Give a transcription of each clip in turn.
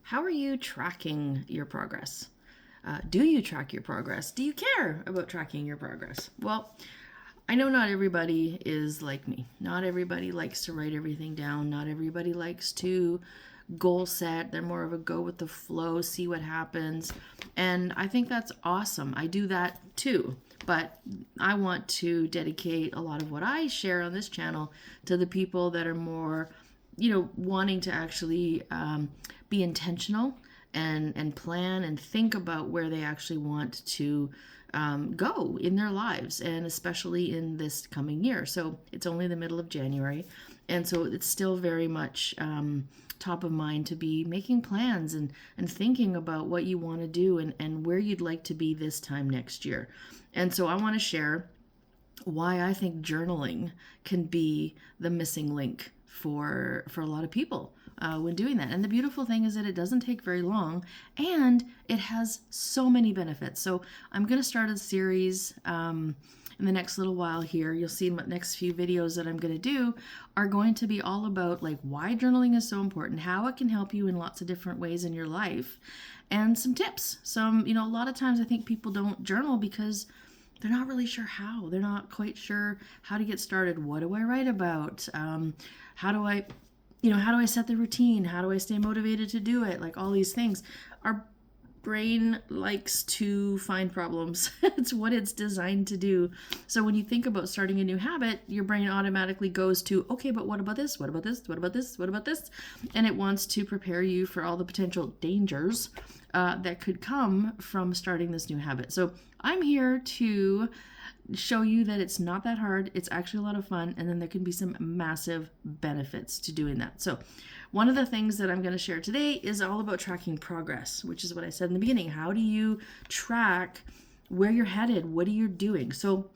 How are you tracking your progress? Do you track your progress? Do you care about tracking your progress? Well, I know not everybody is like me. Not everybody likes to write everything down. Not everybody likes to goal set. They're more of a go with the flow, see what happens. And I think that's awesome. I do that too. But I want to dedicate a lot of what I share on this channel to the people that are more, wanting to actually be intentional and plan and think about where they actually want to go in their lives, and especially in this coming year. So it's only the middle of January, and so it's still very much top of mind to be making plans and thinking about what you want to do and where you'd like to be this time next year. And so I want to share why I think journaling can be the missing link for a lot of people when doing that. And the beautiful thing is that it doesn't take very long, and it has so many benefits. So I'm going to start a series in the next little while here. You'll see in my next few videos that I'm going to do are going to be all about like why journaling is so important, how it can help you in lots of different ways in your life, and some tips. A lot of times I think people don't journal because they're not really sure how. They're not quite sure how to get started. What do I write about? How do I set the routine? How do I stay motivated to do it? Like all these things. Our brain likes to find problems. It's what it's designed to do. So when you think about starting a new habit, your brain automatically goes to, okay, but what about this? What about this? What about this? What about this? And it wants to prepare you for all the potential dangers that could come from starting this new habit. So I'm here to show you that it's not that hard. It's actually a lot of fun. And then there can be some massive benefits to doing that. So one of the things that I'm going to share today is all about tracking progress, which is what I said in the beginning. How do you track where you're headed? What are you doing? So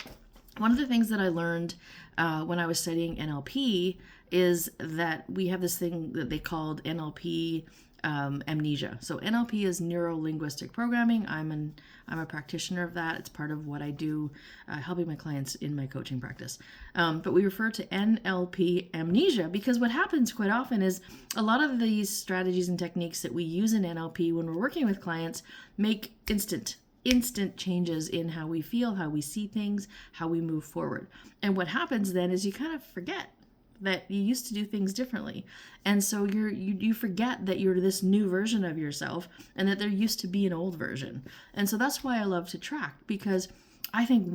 one of the things that I learned when I was studying NLP is that we have this thing that they called NLP amnesia. So NLP is neuro-linguistic programming. I'm a practitioner of that. It's part of what I do, helping my clients in my coaching practice. But we refer to NLP amnesia because what happens quite often is a lot of these strategies and techniques that we use in NLP when we're working with clients make instant changes in how we feel, how we see things, how we move forward. And what happens then is you kind of forget that you used to do things differently. And so you forget that you're this new version of yourself and that there used to be an old version. And so that's why I love to track, because I think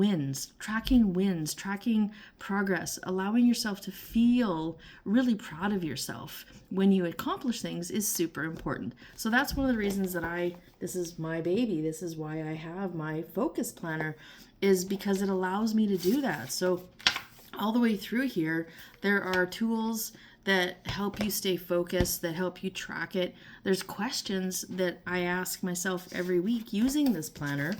tracking progress, allowing yourself to feel really proud of yourself when you accomplish things is super important. So that's one of the reasons that this is my baby. This is why I have my focus planner, is because it allows me to do that. So all the way through here, there are tools that help you stay focused, that help you track it. There's questions that I ask myself every week using this planner.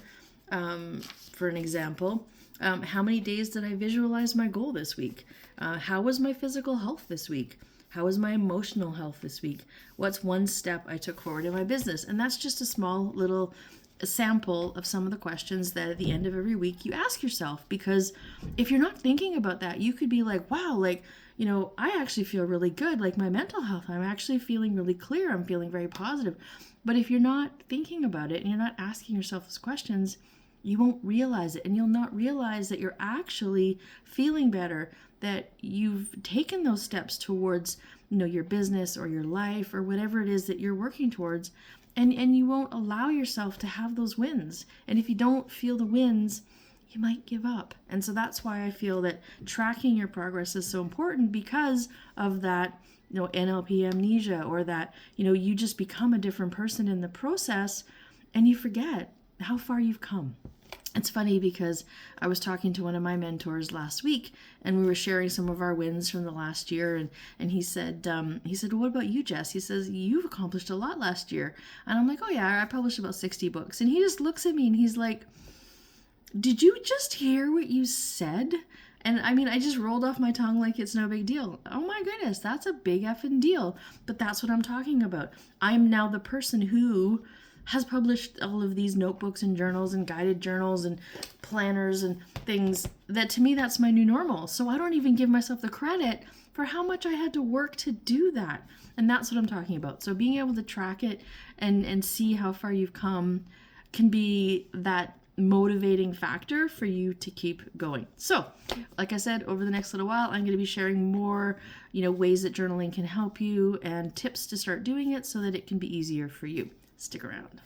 For an example, how many days did I visualize my goal this week? How was my physical health this week? How was my emotional health this week? What's one step I took forward in my business? And that's just a small little sample of some of the questions that at the end of every week you ask yourself, because if you're not thinking about that, you could be like, wow, I actually feel really good. Like my mental health, I'm actually feeling really clear. I'm feeling very positive. But if you're not thinking about it and you're not asking yourself those questions, you won't realize it, and you'll not realize that you're actually feeling better, that you've taken those steps towards, your business or your life or whatever it is that you're working towards. And you won't allow yourself to have those wins. And if you don't feel the wins, you might give up. And so that's why I feel that tracking your progress is so important, because of that, NLP amnesia, or that, you just become a different person in the process and you forget how far you've come. It's funny because I was talking to one of my mentors last week, and we were sharing some of our wins from the last year. And he said, well, what about you, Jess? He says, you've accomplished a lot last year. And I'm like, oh yeah, I published about 60 books. And he just looks at me and he's like, did you just hear what you said? And I mean, I just rolled off my tongue like it's no big deal. Oh my goodness, that's a big effing deal. But that's what I'm talking about. I'm now the person who has published all of these notebooks and journals and guided journals and planners and things that to me, that's my new normal. So I don't even give myself the credit for how much I had to work to do that. And that's what I'm talking about. So being able to track it and see how far you've come can be that motivating factor for you to keep going. So, like I said, over the next little while, I'm going to be sharing more, ways that journaling can help you and tips to start doing it so that it can be easier for you. Stick around.